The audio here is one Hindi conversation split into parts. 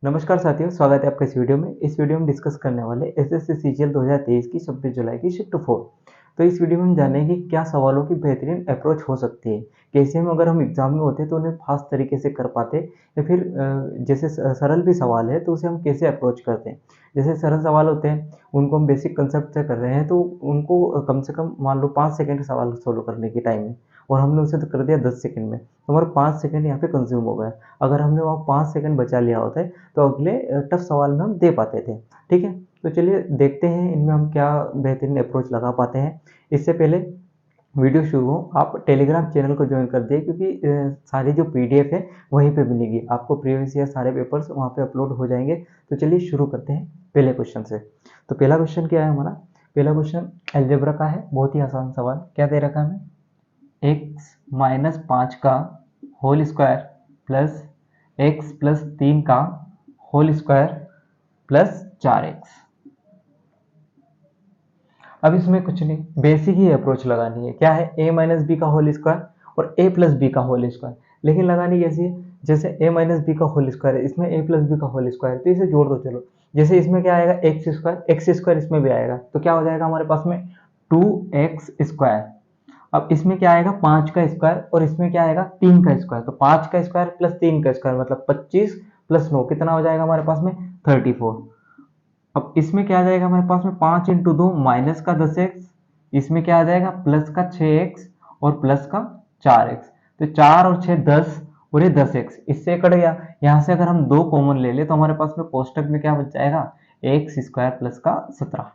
नमस्कार साथियों, स्वागत है आपका इस वीडियो में। इस वीडियो में डिस्कस करने वाले एसएससी सीजीएल 2023 की 26 जुलाई की शिफ्ट 4। तो इस वीडियो में हम जानेंगे कि क्या सवालों की बेहतरीन अप्रोच हो सकती है, कैसे हम अगर हम एग्जाम में होते हैं तो उन्हें फास्ट तरीके से कर पाते, या फिर जैसे सरल भी सवाल है तो उसे हम कैसे अप्रोच करते हैं। जैसे सरल सवाल होते हैं उनको हम बेसिक कंसेप्ट से कर रहे हैं तो उनको कम से कम मान लो 5 सेकंड सवाल सोल्व करने की टाइम है, और हमने उसे तो कर दिया 10 सेकंड में, तो हमारा 5 सेकंड यहाँ पे कंज्यूम हो गया। अगर हमने वहाँ 5 सेकंड बचा लिया होता है तो अगले टफ सवाल में हम दे पाते थे। ठीक है, तो चलिए देखते हैं इनमें हम क्या बेहतरीन अप्रोच लगा पाते हैं। इससे पहले वीडियो शुरू हो, आप टेलीग्राम चैनल को ज्वाइन कर दिए, क्योंकि सारी जो पीडीएफ है वहीं पे मिलेगी आपको। प्रीवियस ईयर सारे पेपर्स वहाँ पे अपलोड हो जाएंगे। तो चलिए शुरू करते हैं पहले क्वेश्चन से। तो पहला क्वेश्चन क्या है हमारा? पहला क्वेश्चन अलजेब्रा का है, बहुत ही आसान सवाल। क्या दे रखा है हमें? x-5 का होल स्क्वायर प्लस x+3 का होल स्क्वायर प्लस 4x। अब इसमें कुछ नहीं, बेसिक ही अप्रोच लगानी है। क्या है? a माइनस बी का होल स्क्वायर और a प्लस बी का होल स्क्वायर। लेकिन लगानी कैसी है? जैसे a माइनस बी का होल स्क्वायर है, इसमें a प्लस बी का होल स्क्वायर है, तो इसे जोड़ दो। चलो, जैसे इसमें क्या आएगा? एक्स स्क्वायर इसमें भी आएगा, तो क्या हो जाएगा हमारे पास में? 2x square. अब इसमें क्या आएगा? 5 का स्क्वायर, और इसमें क्या आएगा? 3 का स्क्वायर। तो 5 का स्क्वायर प्लस 3 का स्क्वायर मतलब 25 प्लस 9 कितना हो जाएगा हमारे पास में? 34। अब इसमें क्या आ जाएगा हमारे पास में? 5 इंटू 2 माइनस का 10x, इसमें क्या आ जाएगा? प्लस का 6x और प्लस का 4x। तो 4 और 6 10, और ये 10x इससे कट गया। यहाँ से अगर हम 2 कॉमन ले ले तो हमारे पास में कोष्टक में क्या बच जाएगा? एक्स स्क्वायर प्लस का 17।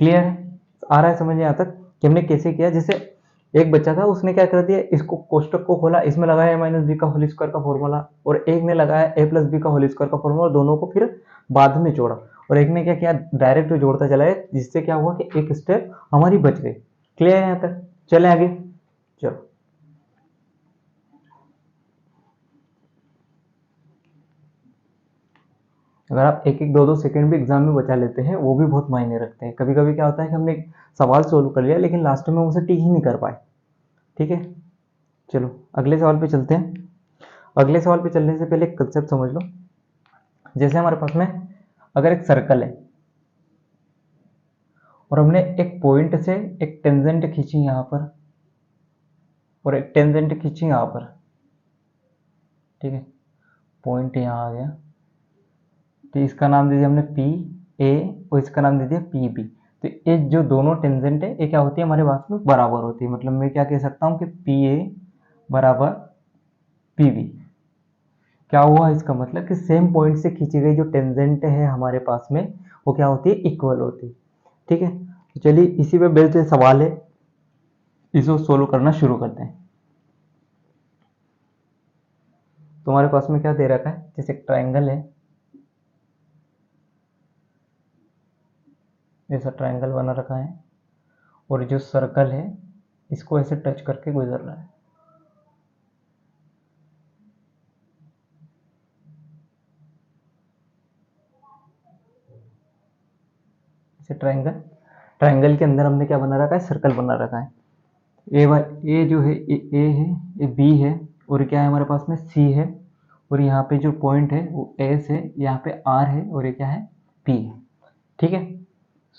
क्लियर है? आ रहा है समझ में यहाँ तक कि हमने कैसे किया? जैसे एक बच्चा था, उसने क्या कर दिया, इसको कोष्टक को खोला, इसमें लगाया ए माइनस बी का होल स्क्वायर का फॉर्मूला, और एक ने लगाया ए प्लस बी का होल स्क्वायर का फॉर्मूला, दोनों को फिर बाद में जोड़ा। और एक ने क्या किया? डायरेक्ट जोड़ता चला है, जिससे क्या हुआ कि एक स्टेप हमारी बच गई। क्लियर है यहाँ तक? चले आगे। चलो, अगर आप एक एक दो दो सेकंड भी एग्जाम में बचा लेते हैं वो भी बहुत मायने रखते हैं। कभी कभी क्या होता है कि हमने एक सवाल सोल्व कर लिया लेकिन लास्ट में उसे टिक ही नहीं कर पाए। ठीक है, चलो अगले सवाल पे चलते हैं। अगले सवाल पे चलने से पहले एक कंसेप्ट समझ लो। जैसे हमारे पास में अगर एक सर्कल है और हमने एक पॉइंट से एक टेंजेंट खींची यहाँ पर, और एक टेंजेंट खींची यहाँ पर। ठीक है, पॉइंट यहाँ आ गया, तो इसका नाम दे दिया हमने पी ए, और इसका नाम दे दिया पी बी। तो ये जो दोनों टेंजेंट है ये क्या होती है हमारे पास में? बराबर होती है। मतलब मैं क्या कह सकता हूँ कि पी ए बराबर पी बी। क्या हुआ इसका मतलब? कि सेम पॉइंट से खींची गई जो टेंजेंट है हमारे पास में वो क्या होती है? इक्वल होती है। ठीक है, तो चलिए इसी पे बेस्ड सवाल है, इसको सोल्व करना शुरू करते हैं। तो हमारे पास में क्या दे रखा है? जैसे एक ट्रायंगल है, जैसा ट्रायंगल बना रखा है, और जो सर्कल है इसको ऐसे टच करके गुजर रहा है। जैसे ट्रायंगल, ट्रायंगल के अंदर हमने क्या बना रखा है? सर्कल बना रखा है। ए जो है ए है, ये बी है, और क्या है हमारे पास में? सी है, और यहाँ पे जो पॉइंट है वो एस है, यहाँ पे आर है, और ये क्या है? पी है। ठीक है,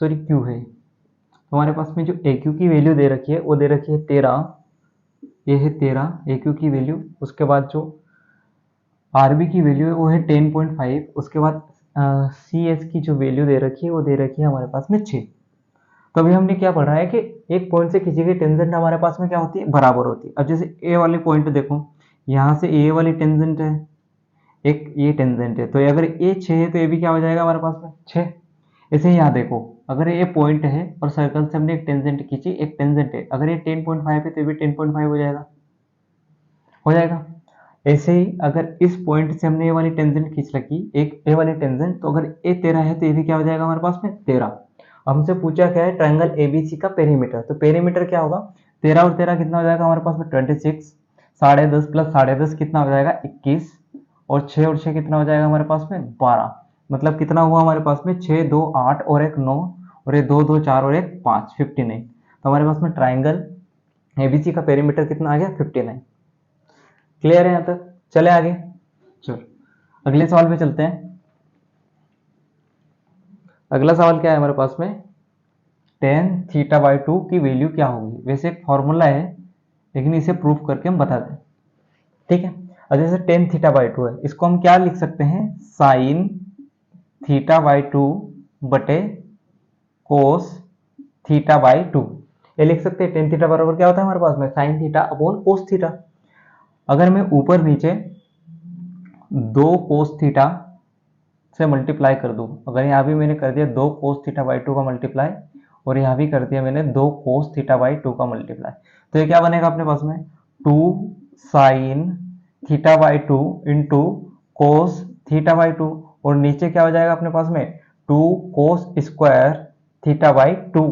सॉरी क्यू है। तो हमारे पास में जो ए क्यू की वैल्यू दे रखी है वो दे रखी है 13। ये है 13 ए क्यू की वैल्यू। उसके बाद जो आर बी की वैल्यू है वो है 10.5। उसके बाद सी एस की जो वैल्यू दे रखी है वो दे रखी है हमारे पास में 6। तो अभी हमने क्या पढ़ा है कि एक पॉइंट से खींची गई टेंजेंट हमारे पास में क्या होती है? बराबर होती है। अब जैसे ए वाली पॉइंट देखो, यहाँ से ए वाली टेंजेंट है, एक ये टेंजेंट है, तो अगर ए 6 है तो ये भी क्या हो जाएगा हमारे पास में? 6। ऐसे ही यहाँ देखो, अगर ये पॉइंट है और सर्कल से हमने एक टेंजेंट खींची, एक टेंजेंट है, अगर ये 10.5 है तो ये भी 10.5 हो जाएगा। हो जाएगा। ऐसे ही अगर इस पॉइंट से हमने ये वाली टेंजेंट खींच रखी, एक ए वाली टेंजेंट, तो अगर ए 13 है तो ये भी क्या हो जाएगा हमारे पास में? 13। हमसे पूछा क्या है? ट्रायंगल एबीसी का पेरीमीटर। तो पेरीमीटर क्या होगा? 13 और 13 कितना हो जाएगा हमारे पास में? 26। 10.5 प्लस 10.5 कितना हो जाएगा? 21। और 6 और 6 कितना हो जाएगा हमारे पास में? 12। मतलब कितना हुआ हमारे पास में? 6 2 8 और एक 9, और ये 2 2 4 और एक 5, 59। तो हमारे पास में ट्राइंगल एबीसी का पेरीमीटर कितना आ गया? 59। क्लियर है यहाँ तक? चले आगे। चलो, अगले सवाल पे चलते हैं। अगला सवाल क्या है हमारे पास में, टेन थीटा बाई टू की वैल्यू क्या होगी। वैसे एक फॉर्मूला है लेकिन इसे प्रूफ करके हम बता दें, ठीक है। अब जैसे टेन थीटा बाई टू है, इसको हम क्या लिख सकते हैं, साइन थीटा बाई टू बटे कोस थीटा बाई टू। ये लिख सकते हैं टेन थीटा बराबर क्या होता है हमारे पास में, sine theta upon cos theta. अगर मैं ऊपर नीचे दो कोस थीटा से मल्टीप्लाई कर दूं, अगर यहाँ भी मैंने कर दिया दो कोस थीटा बाई टू का मल्टीप्लाई, और यहाँ भी कर दिया मैंने दो कोस थीटा बाई टू का मल्टीप्लाई, तो ये क्या बनेगा अपने पास में, two sine theta by two into cos theta by two, और नीचे क्या हो जाएगा अपने पास में, two cos square theta by two.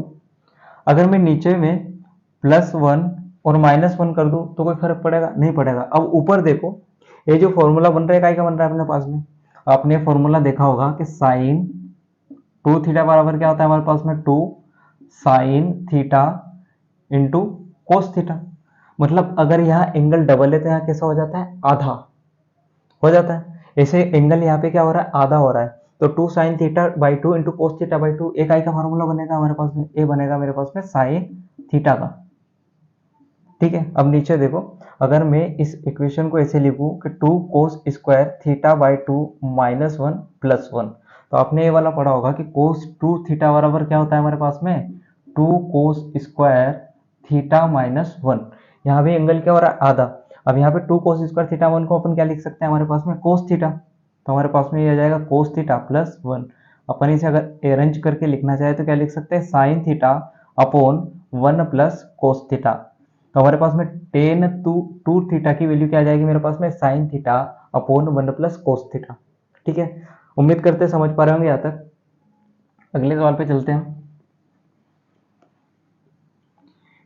अगर मैं नीचे में प्लस वन और माइनस वन कर दूं तो कोई फर्क पड़ेगा, नहीं पड़ेगा। अब ऊपर देखो, ये जो फॉर्मूला बन रहा है काय का बन रहा है अपने पास में, आपने फॉर्मूला देखा होगा कि साइन टू थीटा बराबर क्या होता है हमारे पास में, two sine theta into cos theta. मतलब अगर यहाँ एंगल डबल है तो यहाँ कैसा हो जाता है, आधा हो जाता है। ऐसे एंगल यहाँ पे क्या हो रहा है, आधा हो रहा है, तो two sine theta by two into cos theta by two, एक आई का फॉर्मूला बनेगा हमारे पास में, ए बनेगा मेरे पास में साइन थीटा का, ठीक है। अब नीचे देखो, अगर मैं इस इक्वेशन को ऐसे लिखूं कि two cos square theta by two minus one plus one, तो आपने ये वाला पढ़ा होगा कि कोस टू थीटा बराबर क्या होता है हमारे पास में, two cos square theta minus one. यहाँ भी एंगल क्या हो रहा है, आधा। अब यहाँ पे two cos square theta one को अपन क्या लिख सकते हैं हमारे पास में, कोस थीटा, तो हमारे पास में ये आ जाएगा कोस थीटा प्लस वन। अपन इसे अगर अरेंज करके लिखना चाहे तो क्या लिख सकते हैं, sine theta upon one plus cos theta. तो हमारे पास में टेन टू थीटा की वैल्यू क्या आ जाएगी मेरे पास में, sine theta upon one plus cos theta, ठीक है। उम्मीद करते हैं समझ पा रहे होंगे यहाँ तक। अगले सवाल पे चलते हैं।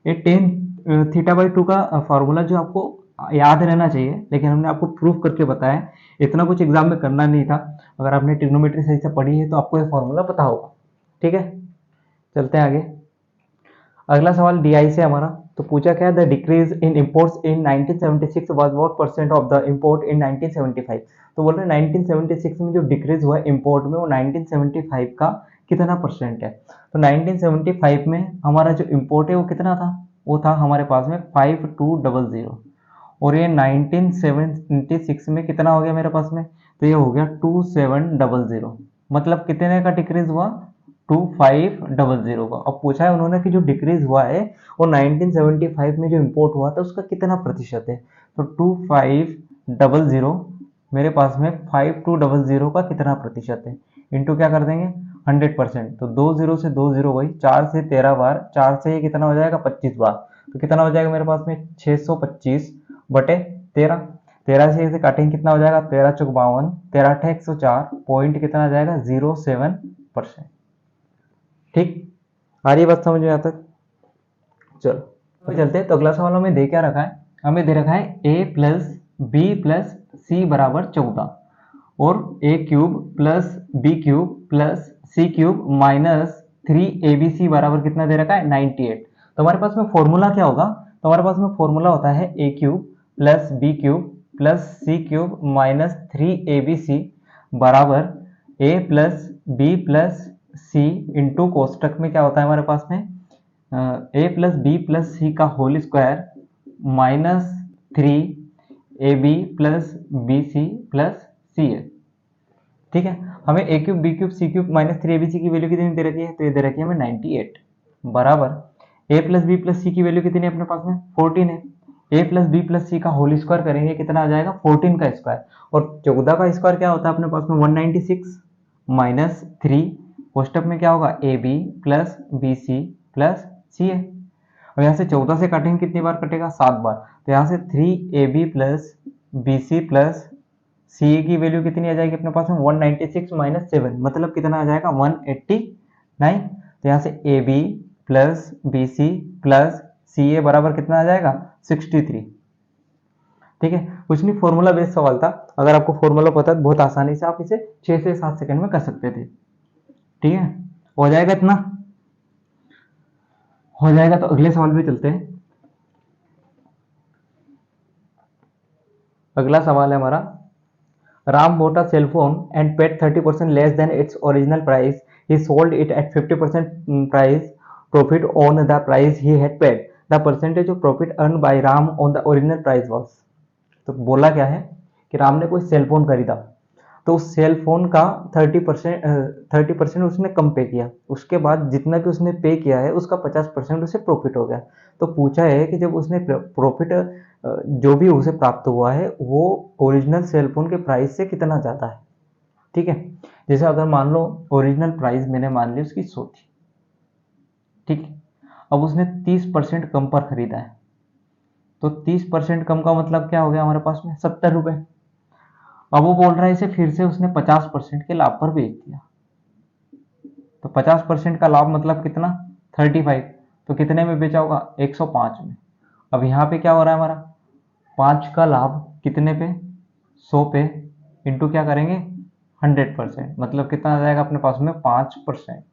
ये टेन थीटा बाई टू का फॉर्मूला जो आपको याद रहना चाहिए, लेकिन हमने आपको प्रूफ करके बताया, इतना कुछ एग्जाम में करना नहीं था। अगर आपने ट्रिग्नोमेट्री सही से पढ़ी है तो आपको ये फॉर्मूला पता होगा, ठीक है। चलते हैं आगे। अगला सवाल डीआई से हमारा, तो पूछा क्या, the decrease in imports in 1976 was what percent of the import in 1975। तो बोल रहे हैं 1976 में जो डिक्रीज हुआ इंपोर्ट में, वो 1975 का कितना परसेंट है। तो 1975 में हमारा जो इंपोर्ट है वो कितना था, वो था हमारे पास में 5200, और ये 1976 में कितना हो गया मेरे पास में, तो ये हो गया 2700। मतलब कितने का डिक्रीज हुआ, 2500 का। अब पूछा है उन्होंने कि जो डिक्रीज हुआ है वो 1975 में जो इंपोर्ट हुआ था उसका कितना प्रतिशत है, तो 2500 मेरे पास में 5200 का कितना प्रतिशत है, इंटू क्या कर देंगे 100%। तो दो जीरो से दो जीरो वही, चार से 13 बार, चार से ये कितना हो जाएगा 25 बार, तो कितना हो जाएगा मेरे पास में 625 बटे 13। 13 से इसे काटेंगे कितना हो जाएगा, 13 चौक 52, 13 अठे 104, पॉइंट कितना आ जाएगा 07%, ठीक। आ रही बात समझ में यहाँ तक। चलो चलते हैं। तो अगला सवाल हमें दे क्या रखा है, हमें दे रखा है a plus B plus C बराबर 14, और a cube plus B cube plus C cube minus 3abc बराबर कितना दे रखा है 98। तो हमारे पास में फॉर्मूला क्या होगा, तो हमारे पास में फॉर्मूला होता है a cube plus B cube plus C cube minus 3abc बराबर a plus B plus C into कोष्टक में क्या होता है हमारे पास में, A plus B plus C का whole square minus 3ab plus B C plus C है, ठीक है। हमें A cube B cube C cube minus 3abc की वैल्यू कितनी दे रखी है, तो ये दे रखी है हमें 98 बराबर ए प्लस बी प्लस सी की वैल्यू कितनी है अपने पास में 14 है। ए प्लस बी प्लस सी का होल स्क्वायर करेंगे कितना आ जाएगा 14 का स्क्वायर, और 14 का स्क्वायर क्या होता है अपने पास में 196 माइनस 3, कोष्टक में क्या होगा A B plus B C plus C है। और यहाँ से 14 से काटेंगे कितनी बार कटेगा 7 बार, तो यहाँ से 3ab plus B C plus C A की वैल्यू कितनी आ जाएगी अपने पास में 196 माइनस 7, मतलब कितना आ जाएगा 189। तो यहाँ से A B plus B C plus C A बराबर कितना आ जाएगा 63, ठीक है। कुछ नहीं, फॉर्मूला बेस्ड सवाल था, अगर आपको फॉर्मूला पता है बहुत आसानी से आप इसे 6 से 7 सेकंड में कर सकते थे, ठीक है। हो जाएगा इतना, हो जाएगा। तो अगले सवाल पे चलते हैं। अगला सवाल है हमारा, Ram bought a cell phone and paid 30% less than its original price. He sold it at 50% price profit on the price he had paid. The percentage of profit earned by Ram on the original price was. तो बोला क्या है कि राम ने कोई सेल फोन खरीदा, तो उस सेल फोन का 30% उसने कम पे किया, उसके बाद जितना भी उसने पे किया है उसका 50% उसे प्रॉफिट हो गया। तो पूछा है कि जब उसने प्रॉफिट जो भी उसे प्राप्त हुआ है वो ओरिजिनल सेल फोन के प्राइस से कितना ज़्यादा है। ठीक है, जैसे अगर मान लो ओरिजिनल प्राइस मैंने मान ली उसकी 100 थी, ठीक है, अब उसने 30% कम पर खरीदा है, तो 30% कम का मतलब क्या हो गया हमारे पास में 70 रुपए। अब वो बोल रहा है इसे फिर से उसने 50% के लाभ पर बेच दिया, तो 50% का लाभ मतलब कितना 35, तो कितने में बेचा होगा 105 में। अब यहाँ पे क्या हो रहा है हमारा 5 का लाभ कितने पे 100 पे इंटू क्या करेंगे 100%, मतलब कितना आ जाएगा अपने पास में 5%।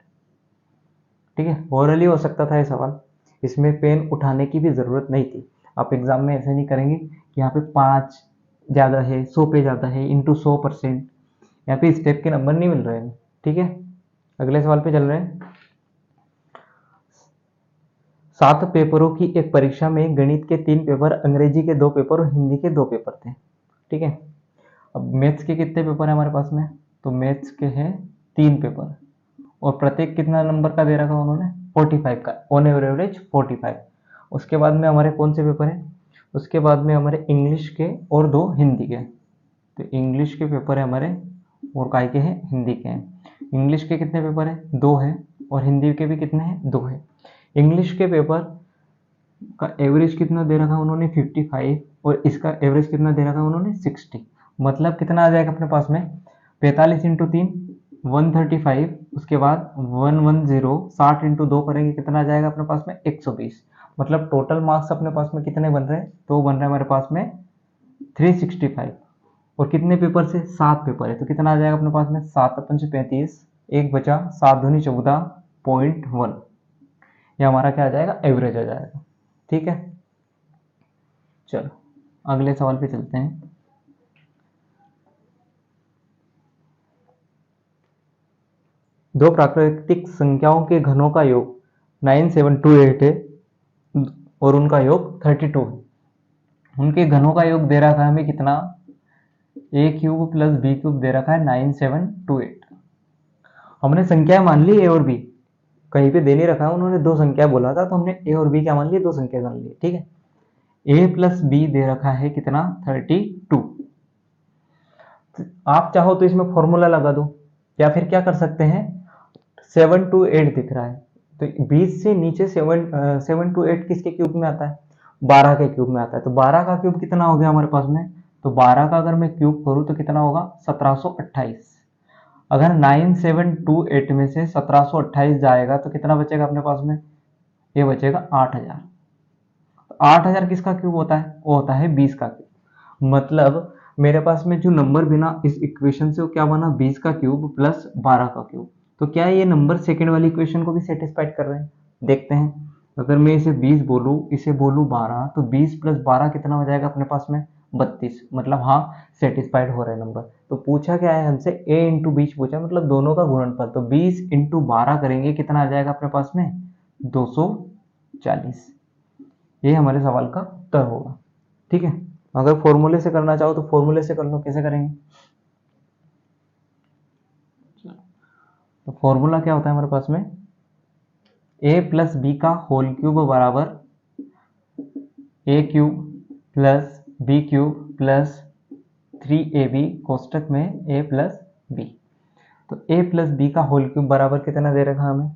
ठीक है, ओरली हो सकता था ये सवाल, इसमें पेन उठाने की भी ज़रूरत नहीं थी। आप एग्जाम में ऐसे नहीं करेंगे कि यहाँ पे 5 ज़्यादा है 100 पे ज़्यादा है इंटू 100%, यहाँ पे स्टेप के नंबर नहीं मिल रहे हैं। ठीक है, अगले सवाल पे चल रहे हैं। 7 पेपरों की एक परीक्षा में गणित के 3 पेपर, अंग्रेजी के 2 पेपर और हिंदी के 2 पेपर थे। ठीक है, अब मैथ्स के कितने पेपर है हमारे पास में, तो मैथ्स के हैं 3 पेपर और प्रत्येक कितना नंबर का दे रखा उन्होंने 45 का, ऑन एवरेज 45। उसके बाद में हमारे कौन से पेपर हैं, उसके बाद में हमारे इंग्लिश के और 2 हिंदी के, तो इंग्लिश के पेपर है हमारे और काय के हैं हिंदी के हैं। इंग्लिश के कितने पेपर है 2 है और हिंदी के भी कितने हैं 2 है। इंग्लिश के पेपर का एवरेज कितना दे रखा उन्होंने 55 और इसका एवरेज कितना दे रखा उन्होंने 60, मतलब कितना आ जाएगा अपने पास में 45 इंटू 3 135, उसके बाद 110 60 इंटू 2 करेंगे कितना आ जाएगा अपने पास में 120, मतलब टोटल मार्क्स अपने पास में कितने बन रहे हैं, तो बन रहे हैं हमारे पास में 365 और कितने पेपर से 7 पेपर है, तो कितना आ जाएगा अपने पास में 7 अपन से 35, एक बचा 7 दूनी 14.1, ये हमारा क्या आ जाएगा एवरेज आ जाएगा। ठीक है, चलो अगले सवाल पे चलते हैं। दो प्राकृतिक संख्याओं के घनों का योग 9728 है और उनका योग 32 है। उनके घनों का योग दे रखा है हमें कितना a cube plus b cube दे रखा है 9728। हमने संख्या मान ली a और b, कहीं पे दे नहीं रखा है, उन्होंने 2 संख्या बोला था तो हमने a और b क्या मान लिए 2 संख्या मान ली। ठीक है, a प्लस बी दे रखा है कितना 32। आप चाहो तो इसमें फॉर्मूला लगा दो या फिर क्या कर सकते हैं 7 to 8 दिख रहा है, तो 20 से नीचे 7 to 8 किसके क्यूब में आता है 12 के क्यूब में आता है, तो 12 का क्यूब कितना हो गया हमारे पास में, तो 12 का अगर मैं क्यूब करूं तो कितना होगा 1728। अगर 9728 में से 1728 जाएगा तो कितना बचेगा अपने पास में, ये बचेगा 8000। 8000 किसका क्यूब होता है, वो होता है 20 का क्यूब, मतलब मेरे पास में जो नंबर बिना इस इक्वेशन से वो क्या बना 20 का क्यूब प्लस 12 का क्यूब। तो क्या ये नंबर सेकेंड वाली इक्वेशन को भी सेटिस्फाइड कर रहे हैं, देखते हैं। अगर मैं इसे 20 बोलूँ इसे बोलूँ 12, तो 20 प्लस 12 कितना हो जाएगा अपने पास में 32, मतलब हाँ सेटिस्फाइड हो रहा है नंबर। तो पूछा क्या है हमसे a इंटू 20 पूछा, मतलब दोनों का गुणनफल, तो 20 इंटू 12 करेंगे कितना आ जाएगा अपने पास में 240, ये हमारे सवाल का उत्तर होगा। ठीक है, अगर फॉर्मूले से करना चाहो तो फॉर्मूले से कर लो, कैसे करेंगे, तो फॉर्मूला क्या होता है हमारे पास में a प्लस बी का होल क्यूब बराबर a cube plus B cube plus 3ab कोष्टक में a प्लस बी। तो a प्लस बी का होल क्यूब बराबर कितना दे रखा हमें,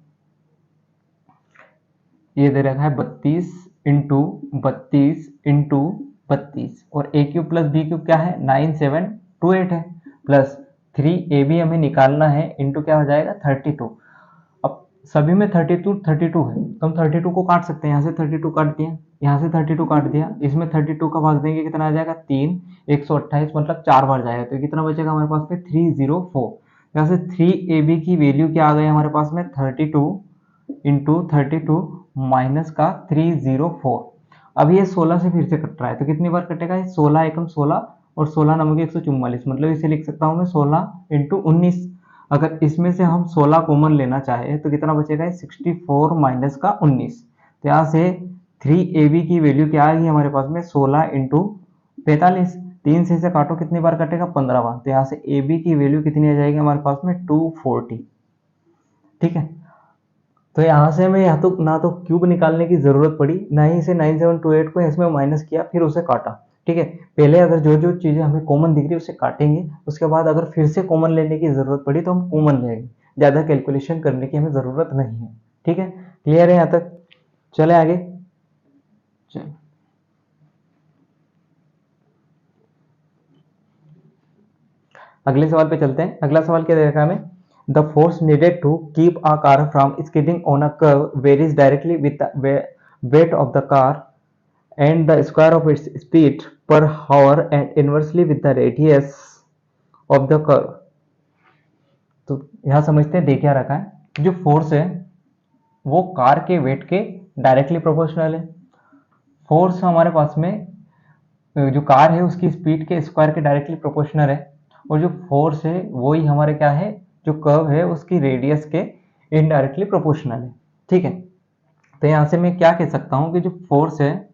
ये दे रखा है 32 इंटू 32 इंटू 32 और a cube plus B cube क्या है 9728 है, प्लस 3ab हमें निकालना है इंटू क्या हो जाएगा 32। अब सभी में 32 32 है तो हम 32 को काट सकते हैं, यहाँ से 32 काट दिया, यहाँ से 32 काट दिया, इसमें 32 का भाग देंगे कितना आ जाएगा 3, 128 मतलब 4 बार जाएगा, तो कितना बचेगा हमारे पास में 304। यहाँ से 3ab की वैल्यू क्या आ गई हमारे पास में 32 इंटू 32 माइनस का 304। अब ये 16 से फिर से कट रहा है तो कितनी बार कटेगा, 16 एकम 16 और 16 नमक 144, मतलब इसे लिख सकता हूँ मैं 16 इंटू 19। अगर इसमें से हम 16 कॉमन लेना चाहे तो कितना बचेगा, 64 माइनस का 19। तो यहाँ से 3AB की वैल्यू क्या आएगी हमारे पास में, 16 इंटू 45। 3 से इसे काटो, कितनी बार कटेगा, 15 बार। तो यहाँ से AB की वैल्यू कितनी आ जाएगी हमारे पास में, 240। ठीक है, तो यहाँ से हमें यहाँ तो ना तो क्यूब निकालने की जरूरत पड़ी, ना ही इसे 9728 को इसमें माइनस किया फिर उसे काटा। ठीक है, पहले अगर जो जो चीजें हमें कॉमन दिख रही है उसे काटेंगे, उसके बाद अगर फिर से कॉमन लेने की जरूरत पड़ी तो हम कॉमन लेंगे, ज्यादा कैलकुलेशन करने की हमें जरूरत नहीं है। ठीक है, क्लियर है यहाँ तक? चले आगे। चल अगले सवाल पे चलते हैं। अगला सवाल क्या दे रखा है हमें, the force needed to keep a car from skidding on a curve varies directly with the weight of the car and the square of its speed per hour and inversely with the radius of the curve। तो यहां समझते हैं, दे क्या रखा है, जो फोर्स है वो कार के वेट के डायरेक्टली प्रोपोर्शनल है। फोर्स हमारे पास में जो कार है उसकी स्पीड के स्क्वायर के डायरेक्टली प्रोपोर्शनल है, और जो फोर्स है वही हमारे क्या है, जो कर्व है उसकी रेडियस के इनडायरेक्टली प्रोपोर्शनल है। ठीक है, तो यहां से मैं क्या कह सकता हूं कि जो फोर्स है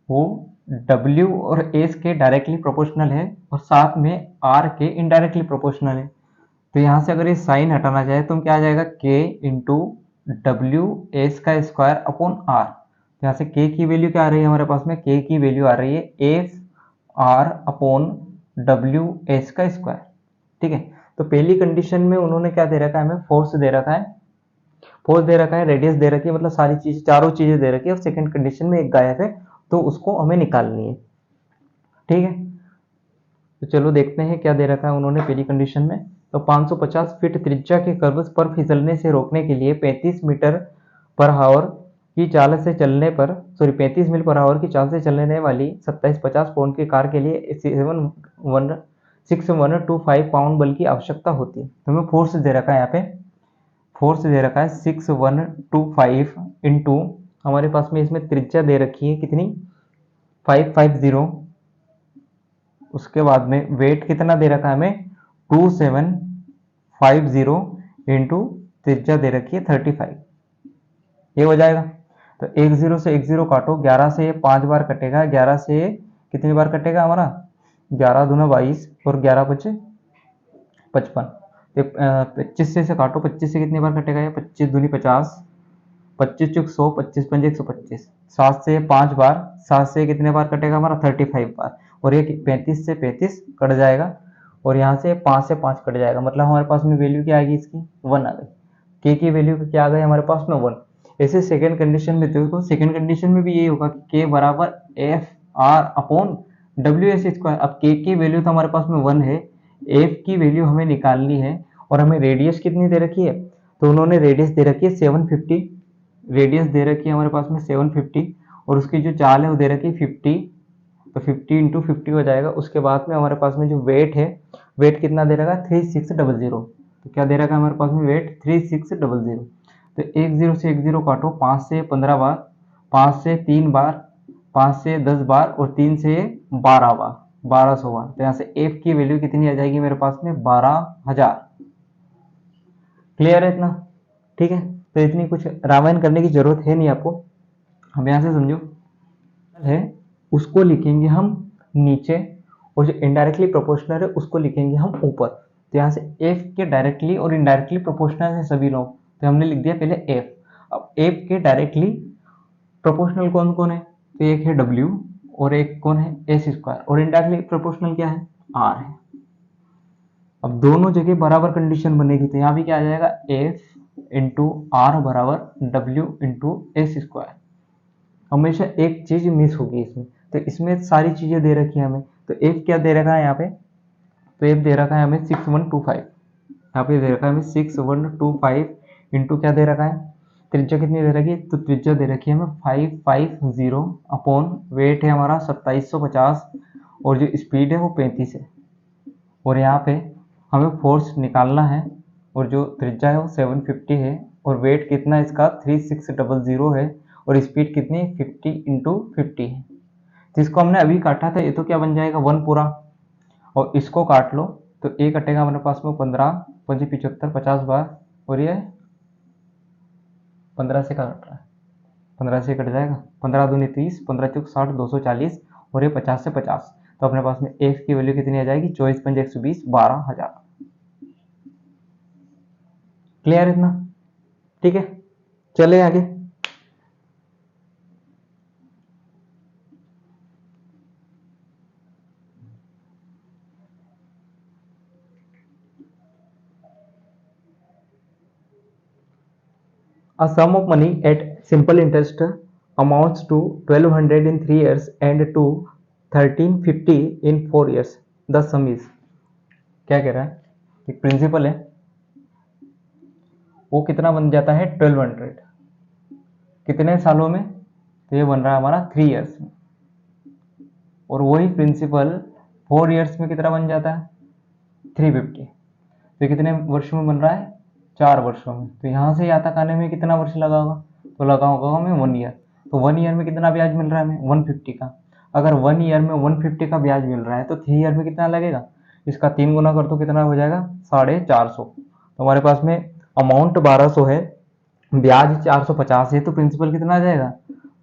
वो W और S के डायरेक्टली प्रोपोर्शनल है और साथ में R के इनडायरेक्टली प्रोपोर्शनल है। तो यहाँ से अगर ये साइन हटाना चाहे तो क्या आ जाएगा, K इंटू डब्ल्यू एस का स्क्वायर अपॉन R। तो यहाँ से K की वैल्यू क्या आ रही है हमारे पास में, K की वैल्यू आ रही है F R upon W S का स्क्वायर। ठीक है, तो पहली कंडीशन में उन्होंने क्या दे रखा है, हमें फोर्स दे रखा है, फोर्स दे रखा है, रेडियस दे रखी है, मतलब सारी चीज चारों चीजें दे रखी है, और सेकंड कंडीशन में एक गायब है तो उसको हमें निकालनी है। ठीक है, तो चलो देखते हैं क्या दे रखा है उन्होंने पहली कंडीशन में। तो 550 फीट त्रिज्या के कर्व्स पर फिसलने से रोकने के लिए 35 मीटर पर आवर की चाल से चलने पर 35 मील पर आवर की चाल से चलने वाली 2750 पाउंड की कार के लिए 6125 पाउंड बल की आवश्यकता होती है। तो हमें फोर्स दे रखा है, यहाँ पे फोर्स दे रखा है 6125 इंटू हमारे पास में इसमें त्रिज्या दे रखी है कितनी, 550, उसके बाद में वेट कितना दे रखा है हमें 2750 इंटू त्रिज्या दे रखी है 35, ये हो जाएगा। तो 10 से 10 काटो, 11 से 5 बार कटेगा, 11 से कितनी बार कटेगा हमारा, 11 दूना 22 और 11 बचे 55। 25 से काटो, 25 से कितनी बार कटेगा, ये 25 दूनी 50, 25 चुक 100, 25 पंजे 125। 7 से 5 बार, 7 से कितने बार कटेगा हमारा 35 बार, और ये 35 से 35 कट जाएगा, और यहाँ से 5 से 5 कट जाएगा, मतलब हमारे पास में वैल्यू क्या आएगी इसकी, 1 आ गई। के की वैल्यू क्या आ गई हमारे पास में, 1। ऐसे सेकंड कंडीशन में देखो, सेकंड कंडीशन में भी यही होगा कि के बराबर F R upon W S square. अब के की वैल्यू तो हमारे पास में 1 है, एफ की वैल्यू हमें निकालनी है, और हमें रेडियस कितनी दे रखी है, तो उन्होंने रेडियस दे रखी है 750, रेडियस दे रखी है हमारे पास में 750, और उसकी जो चाल है वो दे रखी है 50, तो 50 इंटू 50 हो जाएगा। उसके बाद में हमारे पास में जो वेट है, वेट कितना दे रखा है 3600, तो क्या दे रखा है हमारे पास में वेट 3600। तो 10 से 10 काटो, 5 से 15 बार, 5 से 3 बार, 5 से 10 बार और 3 से 12 बार, 1200 बार। तो यहाँ से एफ की वैल्यू कितनी आ जाएगी मेरे पास में, 12000। क्लियर है इतना? ठीक है, तो इतनी कुछ रामायण करने की जरूरत है नहीं आपको। हम यहाँ से समझो है उसको लिखेंगे हम नीचे, और जो इनडायरेक्टली प्रोपोर्शनल है उसको लिखेंगे हम ऊपर। तो यहाँ से एफ के डायरेक्टली और इनडायरेक्टली प्रोपोर्शनल है सभी लोग, तो हमने लिख दिया पहले एफ। अब एफ के डायरेक्टली प्रोपोर्शनल कौन कौन है, तो एक है डब्ल्यू और एक कौन है एस स्क्वायर, और इनडायरेक्टली प्रोपोर्शनल क्या है, आर है। अब दोनों जगह बराबर कंडीशन बनेगी, तो यहाँ भी क्या आ जाएगा, एफ इंटू आर बराबर डब्ल्यू इंटू एस स्क्वायर। हमेशा एक चीज मिस होगी इसमें, तो इसमें सारी चीजें दे रखी है हमें। तो एफ क्या दे रखा है यहाँ पे, तो एफ दे रखा है हमें 6125, यहाँ पे दे रखा है हमें 6125 इंटू क्या दे रखा है, त्रिज्या कितनी दे रखी है, तो त्रिज्या दे रखी है हमें 550 अपॉन वेट है हमारा 2750, और जो स्पीड है वो 35 है, और यहाँ पे हमें फोर्स निकालना है, और जो त्रिज्या है वो 750 है, और वेट कितना इसका 3600 है, और स्पीड कितनी 50 इंटू 50 है। तो इसको हमने अभी काटा था, ये तो क्या बन जाएगा 1 पूरा, और इसको काट लो तो ए कटेगा हमारे पास में 15 5 75 50 बार, और ये 15 से कट रहा है, 15 से कट जाएगा, 15 दूनी 30, 15 चौक 60, 240, और ये 50 से 50, तो अपने पास में एक्स की वैल्यू कितनी आ जाएगी, 24 पंजे 120, 12,000। क्लियर इतना? ठीक है, चले आगे। A sum of money at simple interest amounts to 1200 in 3 years and to 1350 in 4 years. The sum is, क्या कह रहा है, एक प्रिंसिपल है, वो कितना बन जाता है 1200 कितने सालों में, तो ये बन रहा है हमारा 3 इयर्स में, और वही प्रिंसिपल 4 इयर्स में कितना बन जाता है 350, तो कितने वर्ष में बन रहा है 4 वर्षों में, तो यहाँ से यहाँ तक आने में कितना वर्ष लगा होगा, तो लगा होगा हमें 1 ईयर, तो 1 ईयर में कितना ब्याज मिल रहा है हमें 150 का, अगर 1 ईयर में 150 का ब्याज मिल रहा है तो 3 ईयर में कितना लगेगा, इसका 3 गुना कर तो कितना हो जाएगा 450, तो हमारे पास में अमाउंट 1200 है, ब्याज 450 है, तो प्रिंसिपल कितना आ जाएगा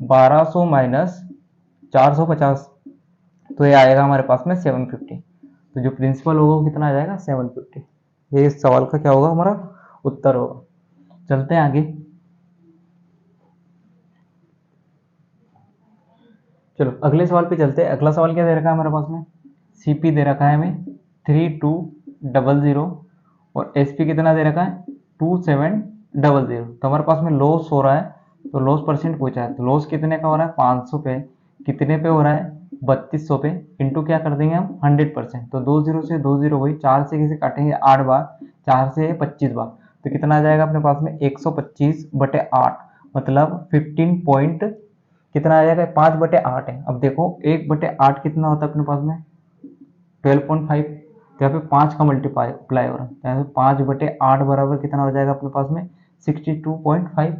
1200 माइनस 450, तो ये आएगा हमारे पास में 750, तो जो प्रिंसिपल होगा वो कितना आ जाएगा 750, ये इस सवाल का क्या होगा हमारा उत्तर होगा। चलते हैं आगे। चलो अगले सवाल पे चलते हैं। अगला सवाल क्या दे रखा है हमारे पास में, सीपी दे रखा है हमें 3200 और एसपी कितना दे रखा है 2700, तो हमारे पास में लॉस हो रहा है, तो लॉस परसेंट पूछा है, तो लॉस कितने का हो रहा है 500 पे, कितने पे हो रहा है 3200 पे, इंटू क्या कर देंगे हम 100%, तो 20 से 20 वही 4 से किसे काटेंगे 8 बार, 4 से 25 बार, तो कितना आ जाएगा अपने पास में 125/8, मतलब 15 पॉइंट कितना आ जाएगा 5/8 है। अब देखो 1/8 कितना होता है अपने पास में 12.5, तो यहाँ पे 5 का मल्टीप्लाई हो रहा है, यहाँ पे 5/8 बराबर कितना हो जाएगा अपने पास में 62.5,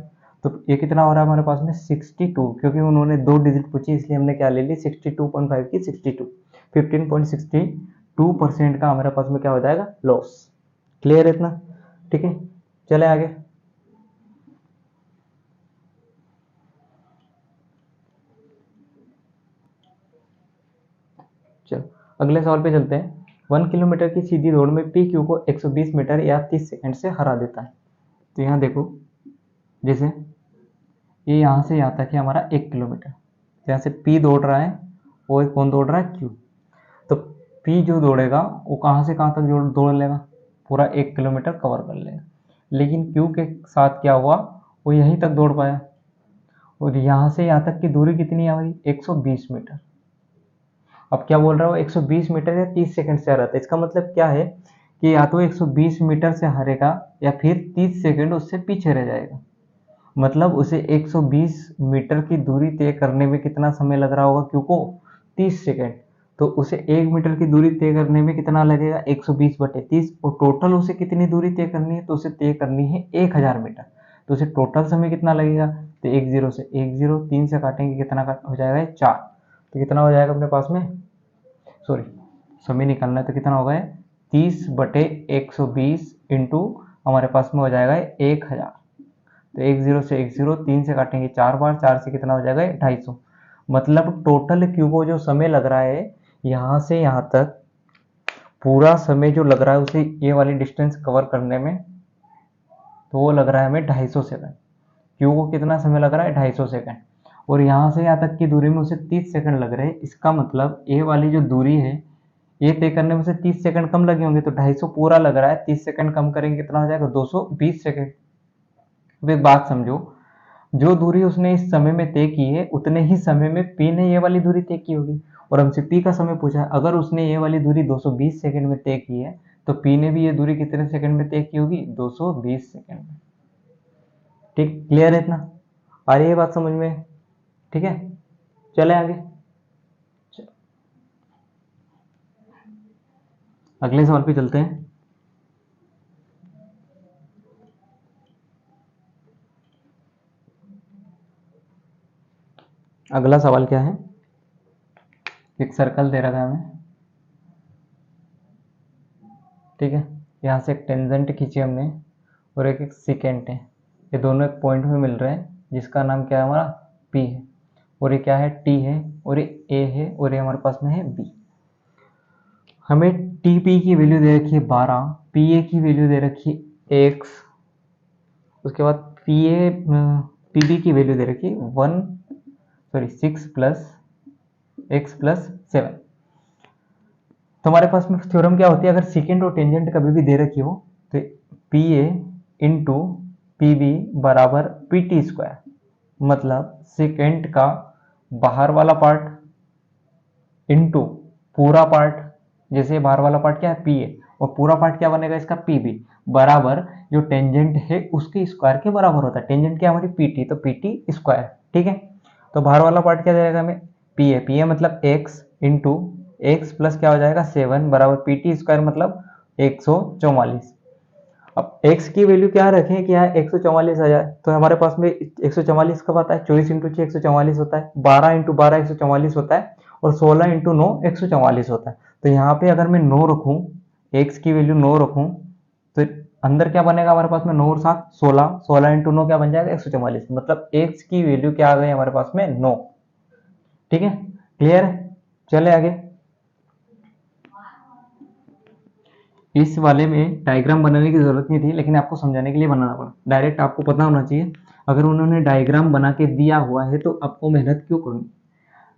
तो ये कितना हो रहा है हमारे पास में 62, क्योंकि उन्होंने 2 डिजिट पूछी इसलिए हमने क्या ले ली 62.5 की 62, 15.62% का हमारे पास में क्या हो जाएगा लॉस। क्लियर है इतना? ठीक है, चले आगे। चलो अगले सवाल पे चलते हैं। 1 किलोमीटर की सीधी दौड़ में पी क्यू को 120 मीटर या 30 सेकंड से हरा देता है, तो यहाँ देखो जैसे ये यहाँ से यहाँ तक है हमारा 1 किलोमीटर, तो यहाँ से पी दौड़ रहा है और कौन दौड़ रहा है क्यू, तो पी जो दौड़ेगा वो कहाँ से कहाँ तक दौड़ लेगा, पूरा 1 किलोमीटर कवर कर लेगा, लेकिन क्यू के साथ क्या हुआ वो यहीं तक दौड़ पाया, और यहाँ से यहाँ तक की दूरी कितनी है हमारी 120 मीटर। अब क्या बोल रहा हूँ 120 मीटर या 30 सेकंड से आ रहा था, इसका मतलब क्या है कि या तो 120 मीटर से हारेगा या फिर 30 सेकंड उससे पीछे रह जाएगा, मतलब उसे 120 मीटर की दूरी तय करने में कितना समय लग रहा होगा क्यों को 30 सेकंड, तो उसे 1 मीटर की दूरी तय करने में कितना लगेगा 120/30, और टोटल उसे कितनी दूरी तय करनी है, तो उसे तय करनी है 1000 मीटर, तो उसे टोटल समय कितना लगेगा, तो 10 से 10 3 से काटेंगे कितना हो जाएगा 4, तो कितना हो जाएगा अपने पास में, सॉरी समय निकालना है तो कितना होगा 30/120 इंटू हमारे पास में हो जाएगा 1000, तो 10 से 3 से काटेंगे 4 बार, 4 से कितना हो जाएगा 250, मतलब टोटल क्यू को जो समय लग रहा है यहाँ से यहाँ तक पूरा समय जो लग रहा है उसे ये वाली डिस्टेंस कवर करने में, तो वो लग रहा है हमें 250 सेकंड, क्यू को कितना समय लग रहा है 250 सेकंड, और यहाँ से यहाँ तक की दूरी में उसे 30 सेकंड लग रहे हैं, इसका मतलब ये वाली जो दूरी है ये तय करने में से 30 सेकंड कम लगे होंगे, तो 250 पूरा लग रहा है, 30 सेकंड कम करेंगे कितना हो जाएगा 220 सेकंड। अब एक बात समझो, जो दूरी उसने इस समय में तय की है उतने ही समय में पी ने ये वाली दूरी तय की होगी, और हमसे पी का समय पूछा है, अगर उसने ये वाली दूरी 220 सेकंड में तय की है तो पी ने भी ये दूरी कितने सेकंड में तय की होगी 220 सेकंड में। ठीक, क्लियर है इतना? आ रही है बात समझ में? ठीक है, चले आगे। अगले सवाल पे चलते हैं। अगला सवाल क्या है, एक सर्कल दे रखा है हमें, ठीक है। यहाँ से एक टेंजेंट खींची हमने और एक सिकेंट है, ये दोनों एक पॉइंट में मिल रहे हैं जिसका नाम क्या है हमारा P है, और ये क्या है T है, और ये A है, और ये हमारे पास में है B। हमें TP की वैल्यू दे रखी है 12, PA की वैल्यू दे रखी है X, उसके बाद PB की वैल्यू दे रखी है 6 प्लस X प्लस 7। तो हमारे पास में थ्योरम क्या होती है, अगर सेकेंड और टेंजेंट कभी भी दे रखी हो तो PA इंटू PB बराबर PT स्क्वायर, मतलब सेकेंड का बाहर वाला पार्ट इंटू पूरा पार्ट, जैसे बाहर वाला पार्ट क्या है PA और पूरा पार्ट क्या बनेगा इसका PB, बराबर जो टेंजेंट है उसके स्क्वायर के बराबर होता है। टेंजेंट क्या हमारी PT, तो PT स्क्वायर, ठीक है। तो बाहर वाला पार्ट क्या जाएगा हमें PA मतलब x इंटू एक्स प्लस क्या हो जाएगा 7 बराबर PT स्क्वायर मतलब 144। अब x की वैल्यू क्या रखें कि यहाँ 144 आ जाए, तो हमारे पास में 144 कब आता है, 24 इंटू 6 144 होता है, 12 इंटू 12 144 होता है, और 16 इंटू 9 144 होता है। तो यहाँ पे अगर मैं 9 रखूँ, x की वैल्यू 9 रखूँ, तो अंदर क्या बनेगा हमारे पास में 9 और 7 16, 16 इंटू 9 क्या बन जाएगा 144, मतलब x की वैल्यू क्या आ गई हमारे पास में 9, ठीक है। क्लियर है, चले आगे। इस वाले में डायग्राम बनाने की जरूरत नहीं थी, लेकिन आपको समझाने के लिए बनाना पड़ा, डायरेक्ट आपको पता होना चाहिए। अगर उन्होंने डायग्राम बना के दिया हुआ है तो आपको मेहनत क्यों करनी।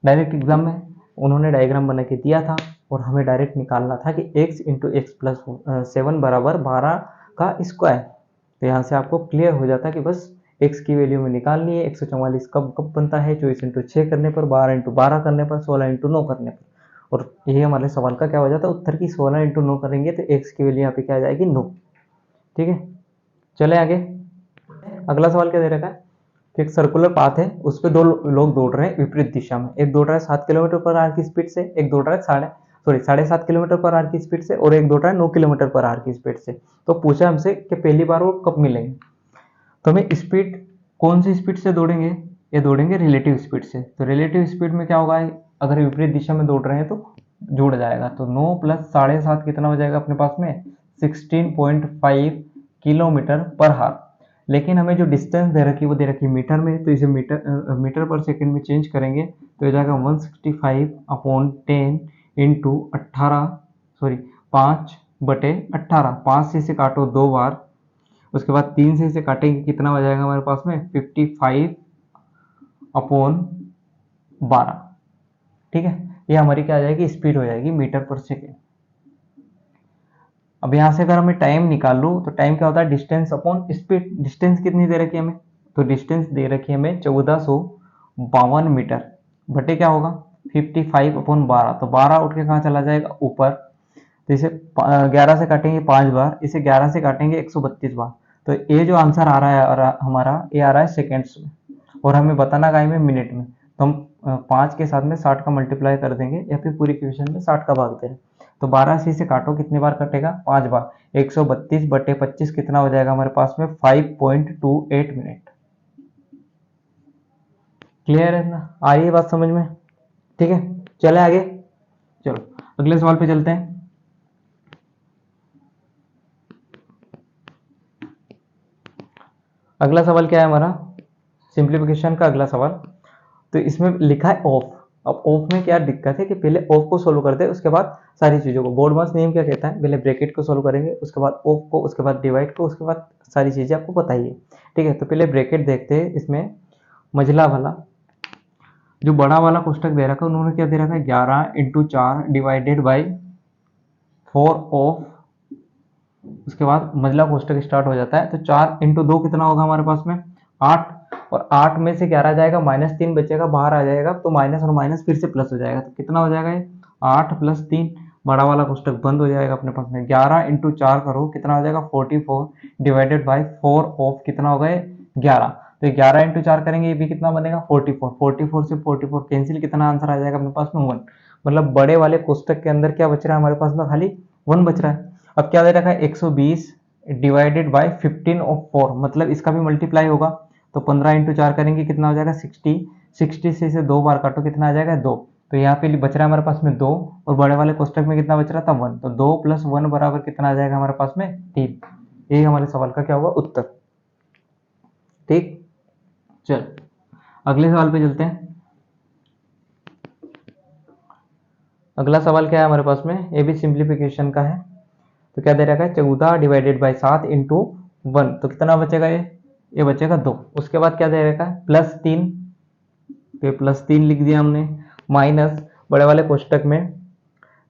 डायरेक्ट एग्जाम में उन्होंने डायग्राम बना के दिया था और हमें डायरेक्ट निकालना था कि x इंटू एक्स प्लस 7 बराबर 12 का स्क्वायर। तो यहाँ से आपको क्लियर हो जाता है कि बस x की वैल्यू में निकालनी है। 144 कब कब बनता है, 24 इंटू 6 करने पर, 12 इंटू 12 करने पर, 16 इंटू 9 करने पर, और ये हमारे सवाल का क्या हो जाता है उत्तर की 16 इंटू 9 करेंगे तो x की वैल्यू यहाँ पे क्या आ जाएगी 9, ठीक है। चले आगे। अगला सवाल क्या दे रखा है कि एक सर्कुलर पाथ है, उस पर दो लोग दौड़ रहे हैं विपरीत दिशा में, एक दौड़ रहा है 7 किलोमीटर पर आवर की स्पीड से, एक दौड़ रहा है 7.5 किलोमीटर पर आवर की स्पीड से, और एक दौड़ रहा है 9 किलोमीटर पर आवर की स्पीड से। तो पूछा हमसे कि पहली बार वो कब मिलेंगे, तो हमें स्पीड कौन सी स्पीड से दौड़ेंगे, ये दौड़ेंगे रिलेटिव स्पीड से। तो रिलेटिव स्पीड में क्या होगा, अगर विपरीत दिशा में दौड़ रहे हैं तो जुड़ जाएगा, तो 9 प्लस 7.5 कितना हो जाएगा अपने पास में 16.5 किलोमीटर पर हार। लेकिन हमें जो डिस्टेंस दे रखी है वो दे रखी है मीटर में, तो इसे मीटर पर सेकंड में चेंज करेंगे तो हो जाएगा 165/10 इंटू 5/18। 5 से इसे काटो 2 बार, उसके बाद 3 से इसे काटेंगे कितना हो जाएगा हमारे पास में 55/12, ठीक है। ये हमारी क्या आ जाएगी स्पीड हो जाएगी मीटर पर सेकेंड। अब यहाँ से अगर हमें टाइम निकाल लो तो टाइम क्या होता है डिस्टेंस अपॉन स्पीड। डिस्टेंस कितनी दे रखी है हमें, तो डिस्टेंस दे रखी है हमें 1452 मीटर, बटे क्या होगा 55/12, तो 12 उठ के कहाँ चला जाएगा ऊपर, तो इसे 11 से काटेंगे 5 बार, इसे 11 से काटेंगे 132 बार। तो ये जो आंसर आ रहा है हमारा ये आ रहा है सेकेंड्स में, और हमें बताना है में मिनट में, तो हम 5 के साथ में 60 का मल्टीप्लाई कर देंगे या फिर पूरी इक्वेशन में 60 का भाग दें। तो 12 से काटो कितने बार कटेगा 5 बार, 132/25 कितना हो जाएगा हमारे पास में 5.28 मिनट। क्लियर है ना, आ रही है बात समझ में, ठीक है। चले आगे, चलो अगले सवाल पे चलते हैं। अगला सवाल क्या है हमारा सिंप्लीफिकेशन का अगला सवाल, तो इसमें लिखा है ऑफ। अब ऑफ में क्या दिक्कत है कि पहले ऑफ को सोल्व करते हैं उसके बाद सारी चीज़ों को। बोर्ड मास नियम क्या कहता है, पहले ब्रैकेट को सोल्व करेंगे उसके बाद ऑफ को, उसके बाद डिवाइड को, उसके बाद सारी चीज़ें आपको बताइए, ठीक है। तो पहले ब्रैकेट देखते हैं। इसमें मझला वाला जो बड़ा वाला कोष्टक दे रखा है उन्होंने क्या दे रखा है 11 इंटू 4 डिवाइडेड बाई 4 ऑफ, उसके बाद मझला कोष्टक स्टार्ट हो जाता है। तो 4 इंटू 2 कितना होगा हमारे पास में 8, और 8 में से 11 जाएगा -3 बचेगा बाहर आ जाएगा, तो माइनस और माइनस फिर से प्लस हो जाएगा, तो कितना हो जाएगा ये 8 + 3, बड़ा वाला कोष्टक बंद हो जाएगा अपने पास में। 11 इंटू 4 करो कितना हो जाएगा 44 डिवाइडेड बाई 4 ऑफ कितना होगा 11, तो 11 इंटू 4 करेंगे ये भी कितना बनेगा 44, 44 से 44 कैंसिल, कितना आंसर आ जाएगा अपने पास में 1। मतलब बड़े वाले कोष्टक के अंदर क्या बच रहा है हमारे पास में खाली 1 बच रहा है। अब क्या दे रखा है 120 डिवाइडेड बाई 15 ऑफ 4, मतलब इसका भी मल्टीप्लाई होगा, तो 15 इंटू 4 करेंगे कितना हो जाएगा 60, 60 से इसे 2 बार काटो कितना आ जाएगा 2, तो यहाँ पे बच रहा है हमारे पास में 2 और बड़े वाले कोष्टक में कितना बच रहा था 1, तो 2 + 1 बराबर कितना आ जाएगा हमारे पास में 3। ये हमारे सवाल का क्या होगा उत्तर। ठीक, चल अगले सवाल पे चलते हैं। अगला सवाल क्या है हमारे पास में, ये भी सिंप्लीफिकेशन का है। तो क्या दे रखा है 14 डिवाइडेड बाई 7 इंटू 1, तो कितना बचेगा ये बचेगा 2। उसके बाद क्या दे रखा है +3, तो ये +3 लिख दिया हमने, माइनस बड़े वाले कोष्टक में,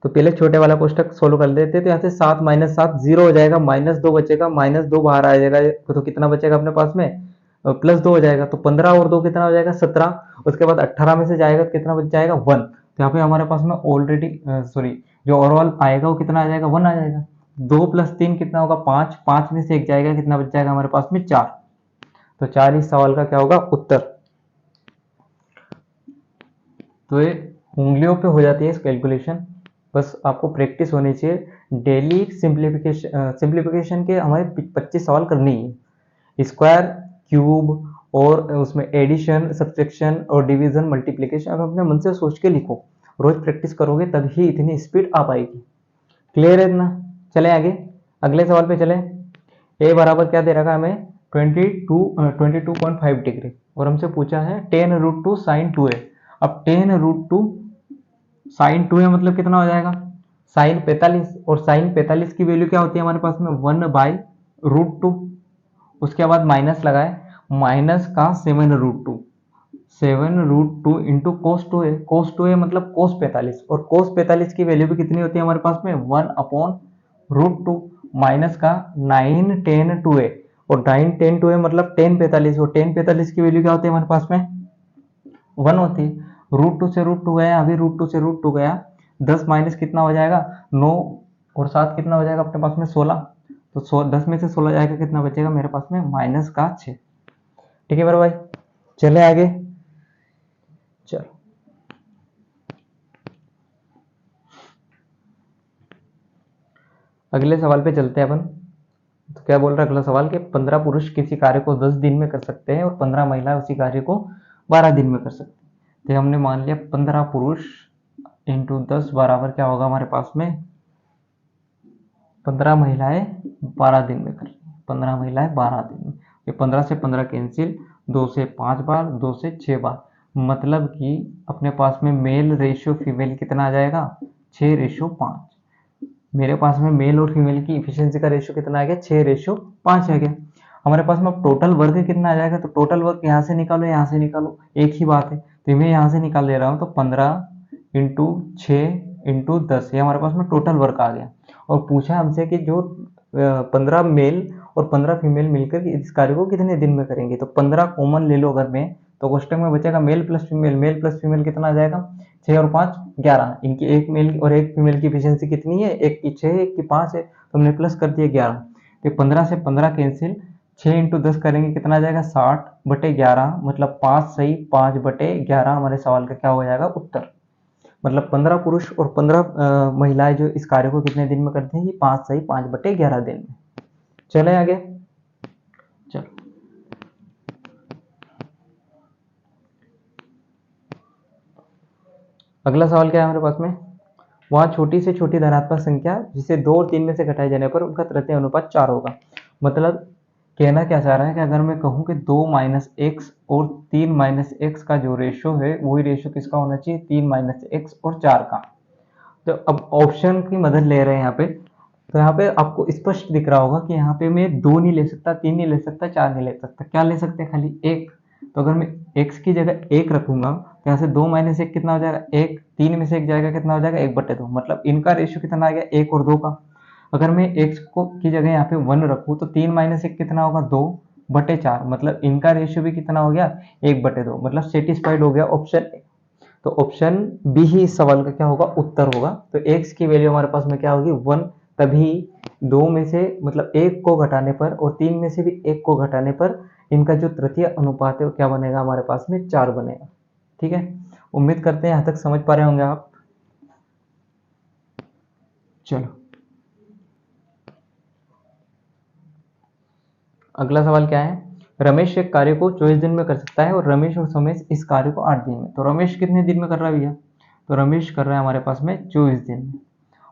तो पहले छोटे वाला कोष्टक सोल्व कर देते हैं। तो यहाँ से 7 - 7 0 हो जाएगा, -2 बचेगा, -2 बाहर आ जाएगा, तो कितना बचेगा अपने पास में +2 हो जाएगा, तो 15 और 2 कितना हो जाएगा 17। उसके बाद 18 में से जाएगा तो कितना बच जाएगा 1। तो यहाँ पे हमारे पास में ऑलरेडी सॉरी जो ओवरऑल आएगा वो कितना आ जाएगा 1 आ जाएगा। 2 + 3 कितना होगा 5, 5 में से 1 जाएगा, कितना बच जाएगा हमारे पास में 4। तो 4 इस सवाल का क्या होगा उत्तर। तो ये उंगलियों पे हो जाती है इस कैलकुलेशन, बस आपको प्रैक्टिस होनी चाहिए। डेली सिंप्लीफिकेशन के हमारे 25 सवाल करनी है, स्क्वायर, क्यूब और उसमें एडिशन, सब्ट्रैक्शन और डिवीजन, मल्टीप्लिकेशन। अब अपने मन से सोच के लिखो, रोज प्रैक्टिस करोगे तभी इतनी स्पीड आ पाएगी। क्लियर है इतना? चले आगे अगले सवाल पे चले। ए बराबर क्या दे रखा है हमें 22.5 डिग्री, और हमसे पूछा है tan√2 sin 2a। अब tan√2 sin 2a मतलब कितना हो जाएगा sin 45, और sin 45 की वैल्यू क्या होती है हमारे पास में 1/√2। उसके बाद माइनस लगाए, माइनस का 7√2, 7√2 into cos 2a, cos 2a मतलब cos 45, और cos 45 की वैल्यू भी कितनी होती है हमारे पास में 1/√2, माइनस का 9 tan 2a, और 9 tan 2a मतलब tan 45, और tan 45 की वैल्यू क्या होती है हमारे पास में 1 होती है। √2 से √2 गया, अभी √2 से √2 गया, 10 माइनस कितना हो जाएगा 9, और 7 कितना हो जाएगा अपने पास में 16, तो 10 में से 16 जाएगा, कितना बचेगा मेरे पास में -6। ठीक है मेरे भाई, चले आगे। चल अगले सवाल पे चलते हैं अपन। तो क्या बोल रहा है अगला सवाल कि 15 पुरुष किसी कार्य को 10 दिन में कर सकते हैं और 15 महिलाएं उसी कार्य को 12 दिन में कर सकते हैं। तो हमने मान लिया 15 पुरुष इंटू 10 बराबर क्या होगा हमारे पास में 15 महिलाएं 12 दिन में कर रही हैं, 15 महिलाएं 12 दिन में। ये 15 से 15 कैंसिल, 2 से 5 बार, 2 से 6 बार, मतलब कि अपने पास में मेल रेशियो फीमेल कितना आ जाएगा 6:5। मेरे पास में मेल और फीमेल की इफिशियंसी का रेशियो कितना आ गया 6:5 आ गया। हमारे पास में अब टोटल वर्क कितना आ जाएगा, तो टोटल वर्क यहाँ से निकालो यहाँ से निकालो, एक ही बात है, तो मैं यहाँ से निकाल ले रहा हूँ। तो 15 इंटू 6 इंटू 10, ये हमारे पास में टोटल वर्क आ गया। और पूछा हमसे कि जो 15 मेल और 15 फीमेल मिलकर इस कार्य को कितने दिन में करेंगे। तो 15 कॉमन ले लो अगर मैं, तो कोष्टक में बचेगा male plus female, male plus female कितना आ जाएगा 6 और 5 11, इनकी एक मेल और एक फीमेल की एफिशिएंसी कितनी है, एक की 6 एक की 5 है, तो हमने प्लस कर दिया 11। तो 15 से 15 कैंसिल, 6 इंटू 10 करेंगे कितना आ जाएगा 60/11, मतलब 5 सही 5/11 हमारे सवाल का क्या हो जाएगा उत्तर। मतलब 15 पुरुष और 15 महिलाएं जो इस कार्य को कितने दिन में करती हैं, 5 सही 5/11 दिन में। चले आगे। चलो अगला सवाल क्या है हमारे पास में, वहाँ छोटी से छोटी धनात्मक संख्या जिसे 2 और 3 में से घटाए जाने पर उनका तृतीय अनुपात 4 होगा। मतलब कहना क्या चाह रहा है कि अगर मैं कहूँ कि 2 - x और 3 - x का जो रेशियो है वही रेशियो किसका होना चाहिए 3 - x और 4 का। तो अब ऑप्शन की मदद ले रहे हैं यहाँ पे, तो यहाँ पे आपको स्पष्ट दिख रहा होगा कि यहाँ पे मैं 2 नहीं ले सकता, 3 नहीं ले सकता, 4 नहीं ले सकता, क्या ले सकते हैं खाली 1। तो अगर मैं x की जगह 1 रखूंगा तो यहाँ से 2 - 1 कितना हो जाएगा 1, 3 में से 1 जाएगा कितना हो जाएगा 1/2, मतलब इनका रेशियो कितना आ गया 1 और 2 का। अगर मैं x को की जगह यहाँ पे 1 रखूँ तो 3 - 1 कितना होगा 2/4, मतलब इनका रेशियो भी कितना हो गया 1/2, मतलब सेटिस्फाइड हो गया ऑप्शन। तो ऑप्शन बी ही इस सवाल का क्या होगा उत्तर होगा। तो x की वैल्यू हमारे पास में क्या होगी 1, तभी 2 में से मतलब 1 को घटाने पर और 3 में से भी 1 को घटाने पर इनका जो तृतीय अनुपात है वो क्या बनेगा हमारे पास में 4 बनेगा। ठीक है, उम्मीद करते हैं यहाँ तक समझ पा रहे होंगे आप। चलो अगला सवाल क्या है, रमेश एक कार्य को 24 दिन में कर सकता है और रमेश और सोमेश इस कार्य को 8 दिन में। तो रमेश कितने दिन में कर रहा है भैया, तो रमेश कर रहा है हमारे पास में 24 दिन में,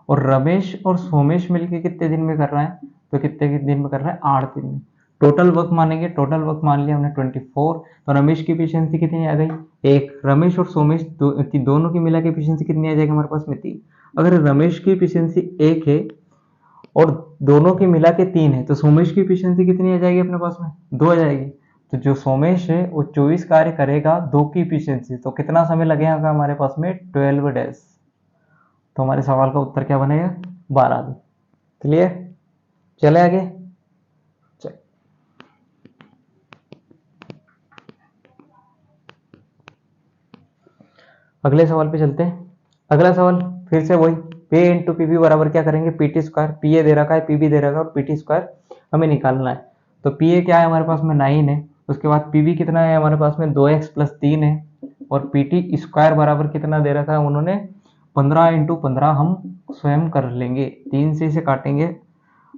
और रमेश और सोमेश मिलके कितने दिन में कर रहा है, तो कितने दिन में कर रहा है, 8 दिन में। टोटल वर्क मानेंगे, टोटल वर्क मान लिया हमने 24, तो रमेश की एफिशिएंसी कितनी आ गई, 1। रमेश और सोमेश दोनों की मिला के एफिशिएंसी कितनी आ जाएगी हमारे पास में, 3। अगर रमेश की एफिशिएंसी 1 है और दोनों की मिला के 3 है, तो सोमेश की एफिशिएंसी कितनी आ जाएगी अपने पास में, 2 आ जाएगी। तो जो सोमेश है वो 24 कार्य करेगा 2 की एफिशिएंसी, तो कितना समय लगेगा हमारे पास में, 12 डेज। तो हमारे सवाल का उत्तर क्या बनेगा, 12 दिन। क्लियर, चले आगे। चल, अगले सवाल पे चलते हैं। अगला सवाल फिर से वही, पे इंटू पीबी बराबर क्या करेंगे, पीटी स्क्वायर। पीए दे रखा है, पीबी दे रखा है, और पीटी स्क्वायर हमें निकालना है। तो पीए क्या है हमारे पास में, 9 है। उसके बाद पीबी कितना है हमारे पास में, 2x प्लस 3 है। और पीटी स्क्वायर बराबर कितना दे रखा है उन्होंने, 15 इंटू 15 हम स्वयं कर लेंगे, 3 से इसे काटेंगे,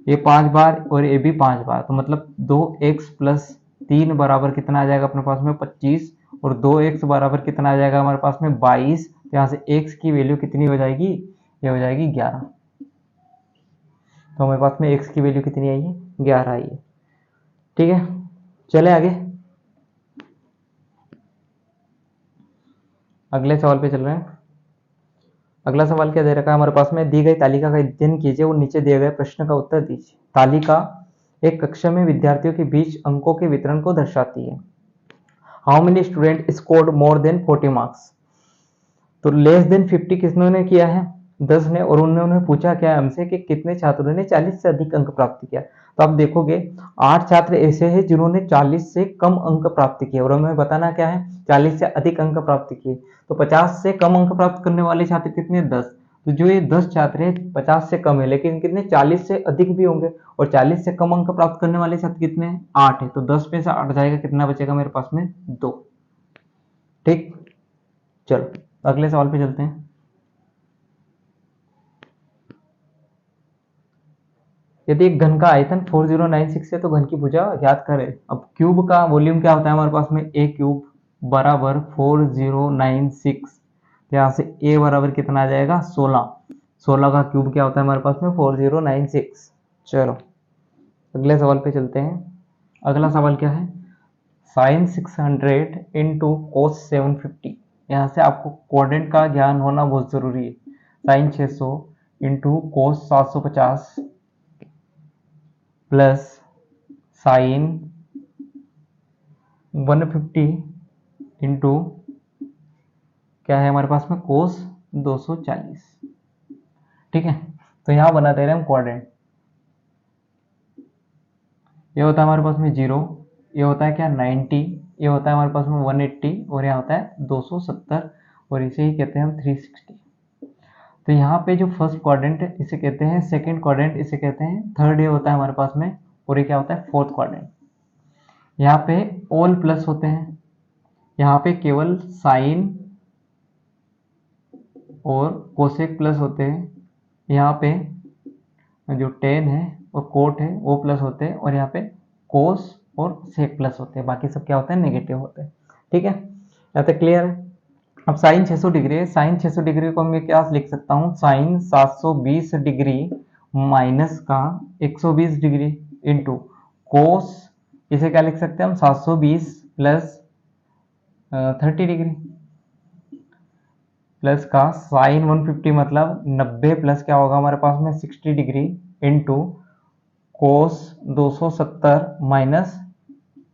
ये 5 बार और ये भी 5 बार, तो मतलब 2x प्लस 3 बराबर कितना आ जाएगा अपने पास में, 25। और 2x बराबर कितना आ जाएगा हमारे पास में, 22। तो यहाँ से x की वैल्यू कितनी हो जाएगी, ये हो जाएगी 11। तो हमारे पास में x की वैल्यू कितनी आई है, 11 आई है। ठीक है, चले आगे। अगले सवाल पे चल रहे हैं। अगला सवाल क्या दे रखा है हमारे पास में, दी गई तालिका का अध्ययन कीजिए और नीचे दिए गए प्रश्न का उत्तर दीजिए। तालिका एक कक्षा में विद्यार्थियों के बीच अंकों के वितरण को दर्शाती है। How many student scored more than 40 marks. तो लेस देन 50 किसने किया है, 10 ने। और उन्होंने पूछा क्या हमसे कि कितने छात्रों ने 40 से अधिक अंक प्राप्त किया। तो आप देखोगे 8 छात्र ऐसे हैं जिन्होंने 40 से कम अंक प्राप्त किए, और हमें बताना क्या है, 40 से अधिक अंक प्राप्त किए। तो 50 से कम अंक प्राप्त करने वाले छात्र कितने, 10। तो जो ये 10 छात्र हैं 50 से कम है, लेकिन कितने, 40 से अधिक भी होंगे। और 40 से कम अंक प्राप्त करने वाले छात्र कितने हैं, 8 है। तो 10 में से 8 जाएगा, कितना बचेगा मेरे पास में, 2। ठीक, चलो अगले सवाल पे चलते हैं। यदि एक घन का आयतन 4096 है तो घन की भुजा ज्ञात करें। अब क्यूब का वॉल्यूम क्या होता है हमारे पास में, a क्यूब बराबर 4096। तो यहाँ से a बराबर कितना आ जाएगा, 16। 16 का क्यूब क्या होता है हमारे पास में, 4096। चलो अगले सवाल पे चलते हैं। अगला सवाल क्या है, साइन 600 इंटू कोस 750। यहाँ से आपको कोऑर्डिनेट का ज्ञान होना बहुत जरूरी है। Sine 600 into cos 750 plus sine 150 into क्या है हमारे पास में, कोस 240। ठीक है, तो यहाँ बना दे रहे हैं हम कोऑर्डिनेट। ये होता है हमारे पास में 0, ये होता है क्या 90, ये होता है हमारे पास में 180, और यहाँ होता है 270, और इसे ही कहते हैं हम 360। तो यहाँ पे जो फर्स्ट क्वाड्रेंट है इसे कहते हैं सेकंड क्वाड्रेंट, इसे कहते हैं थर्ड, ये होता है हमारे पास में, और ये क्या होता है, फोर्थ क्वाड्रेंट। यहाँ पे ऑल प्लस होते हैं, यहाँ पे केवल साइन और कोसेक प्लस होते हैं, यहाँ पे जो टेन है और कोट है वो प्लस होते हैं, और यहाँ पे कोस और सेक प्लस होते हैं, बाकी सब क्या होते हैं, नेगेटिव होते हैं। ठीक है, यहाँ तक क्लियर है। अब साइन 600 डिग्री है, साइन 600 डिग्री को मैं क्या लिख सकता हूँ, साइन 720 डिग्री माइनस का 120 डिग्री इंटू कोस, इसे क्या लिख सकते हैं हम, 720 प्लस 30 डिग्री प्लस का साइन 150 मतलब 90 प्लस क्या होगा हमारे पास में 60 degree into cos 270 minus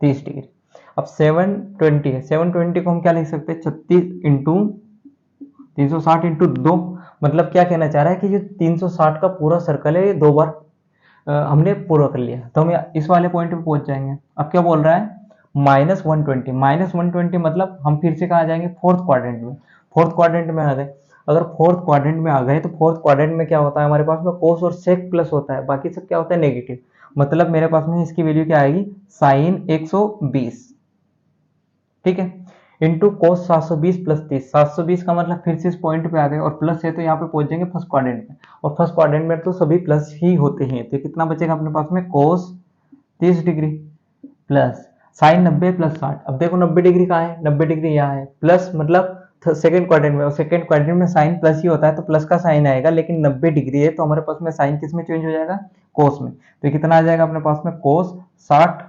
30 degree. अब 720 है, 720 को हम क्या लिख सकते हैं, 36 इंटू 360 इंटू 2। मतलब क्या कहना चाह रहा है कि जो 360 का पूरा सर्कल है ये 2 बार हमने पूरा कर लिया, तो हम इस वाले पॉइंट पे पहुंच जाएंगे। अब क्या बोल रहा है, -120, -120 मतलब हम फिर से कहाँ जाएंगे, फोर्थ क्वाड्रेंट में। फोर्थ क्वाड्रेंट में आ गए, अगर फोर्थ क्वाड्रेंट में आ गए तो फोर्थ क्वाड्रेंट में क्या होता है हमारे पास में, कोस और सेक प्लस होता है, बाकी सब क्या होता है, नेगेटिव। मतलब मेरे पास में इसकी वैल्यू क्या आएगी, साइन 120, ठीक है, इंटू कोस 720 प्लस 30। 720 का मतलब फिर से इस पॉइंट पे आ गए, और प्लस है तो यहाँ पे पहुंच जाएंगे फर्स्ट क्वाड्रेंट में, और फर्स्ट क्वाड्रेंट में तो सभी प्लस ही होते हैं। तो कितना बचेगा अपने पास में, कोस 30 डिग्री प्लस साइन 90 प्लस 60। अब देखो 90 डिग्री कहाँ है, 90 डिग्री यहाँ है, प्लस मतलब सेकंड क्वाड्रेंट में, और सेकंड क्वाड्रेंट में साइन प्लस ही होता है तो प्लस का साइन आएगा, लेकिन 90 डिग्री है तो हमारे पास में साइन किस में चेंज हो जाएगा, कोस में। तो कितना आ जाएगा अपने पास में, कोस 60।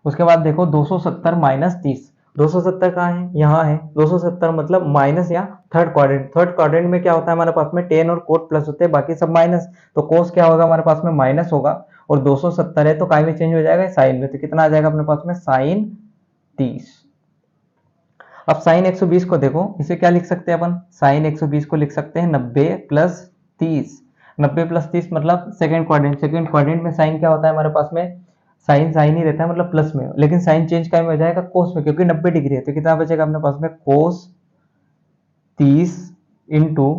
उसके बाद देखो 270 माइनस 30, 270 कहाँ है, यहाँ है, 270 मतलब माइनस या थर्ड क्वाड्रेंट। थर्ड क्वाड्रेंट में क्या होता है हमारे पास में, टेन और कोट प्लस होते हैं, बाकी सब माइनस। तो कोस क्या होगा हमारे पास में, माइनस होगा, और 270 है तो काय में चेंज हो जाएगा, साइन में। तो कितना आ जाएगा अपने पास में, साइन 30। अब साइन 120 को देखो, इसे क्या लिख सकते हैं अपन, साइन 120 को लिख सकते हैं 90 प्लस 30। 90 प्लस 30 मतलब सेकंड क्वाड्रेंट। सेकंड क्वाड्रेंट में साइन क्या होता है हमारे पास में, साइन साइन ही रहता है, मतलब प्लस में, लेकिन साइन चेंज क्या में हो जाएगा, कोस में, क्योंकि 90 डिग्री है। तो कितना बचेगा अपने पास में, कोस 30 इंटू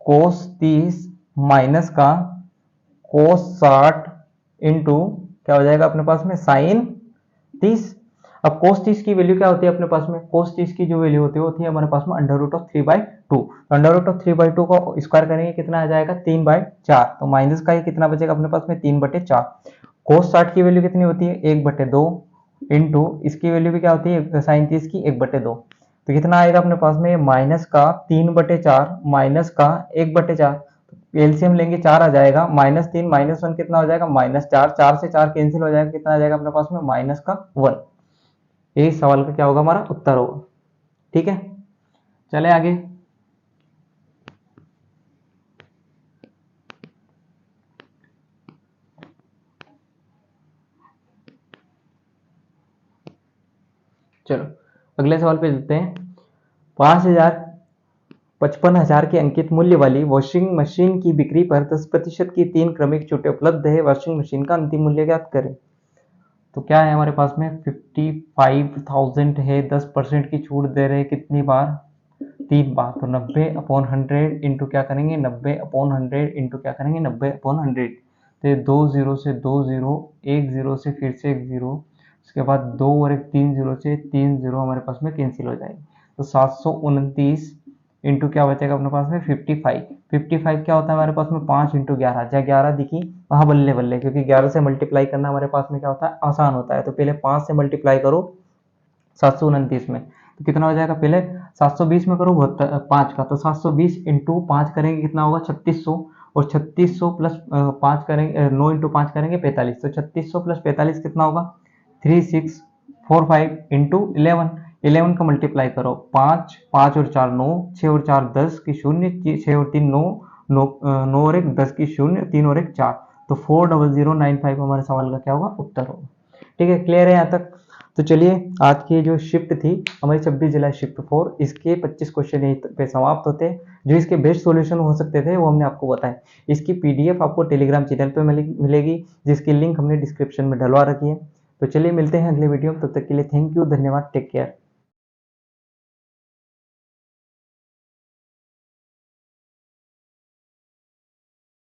कोस 30 माइनस का कोस 60 इंटू क्या हो जाएगा अपने पास में, साइन 30। अब cos 30 की वैल्यू क्या होती है अपने पास में, cos 30 की जो वैल्यू होती है वो होती है हमारे पास में अंडर रूट ऑफ 3/2। तो अंडर रूट ऑफ 3/2 को स्क्वायर करेंगे कितना आ जाएगा, 3/4। तो माइनस का ही कितना बचेगा अपने पास में, 3/4। cos 60 की वैल्यू कितनी होती है, 1/2 इंटू इसकी वैल्यू भी क्या होती है, साइन 30 की 1/2। तो कितना आएगा अपने पास में, माइनस का 3/4 माइनस का 1/4। एलसीएम लेंगे 4 आ जाएगा, -3 -1 कितना हो जाएगा, -4। 4 से 4 कैंसिल हो जाएगा, कितना आ जाएगा अपने पास में, माइनस का 1। यही सवाल का क्या होगा, हमारा उत्तर होगा। ठीक है, चले आगे। चलो अगले सवाल पे चलते हैं। 5,000 55,000 के अंकित मूल्य वाली वॉशिंग मशीन की बिक्री पर 10% की 3 क्रमिक छूटें उपलब्ध है, वॉशिंग मशीन का अंतिम मूल्य ज्ञात करें। तो क्या है हमारे पास में, 55,000 है, 10% की छूट दे रहे हैं कितनी बार, 3 बार। तो 90/100 इंटू क्या करेंगे, 90/100 इंटू क्या करेंगे, 90/100। तो ये 2 जीरो से 2 जीरो, 1 जीरो से फिर से 1 जीरो, उसके बाद 2 और 1 3 जीरो से 3 जीरो हमारे पास में कैंसिल हो जाएगी। तो 729 इंटू क्या बचेगा अपने पास में, 55। 55 क्या होता है हमारे पास में, 5 इंटू 11, जहाँ 11 दिखी वहां बल्ले बल्ले, क्योंकि 11 से मल्टीप्लाई करना हमारे पास में क्या होता है, आसान होता है। तो पहले 5 से मल्टीप्लाई करो 729 में, तो कितना हो जाएगा, पहले 720 में करो 5 का, तो 720 इंटू 5 करेंगे कितना होगा, 3600। और 3600 प्लस 5 करेंगे, 9 इंटू 5 करेंगे 45। तो 3600 प्लस 45 कितना होगा, 3645 इंटू 11। 11 का मल्टीप्लाई करो, 5 5 और 4 9, 6 और 4 10 की शून्य, 6 और 3 9, 9 और 1 10 की शून्य, 3 और 1 4। तो 40095 हमारे सवाल का क्या होगा, उत्तर होगा। ठीक है, क्लियर है यहाँ तक। तो चलिए आज की जो शिफ्ट थी हमारी 26 जुलाई शिफ्ट 4, इसके 25 क्वेश्चन यहीं पे समाप्त होते हैं। जो इसके बेस्ट सॉल्यूशन हो सकते थे वो हमने आपको बताया। इसकी पीडीएफ आपको टेलीग्राम चैनल पे मिलेगी, जिसकी लिंक हमने डिस्क्रिप्शन में डलवा रखी है। तो चलिए मिलते हैं अगले वीडियो में, तब तक के लिए थैंक यू, धन्यवाद, टेक केयर।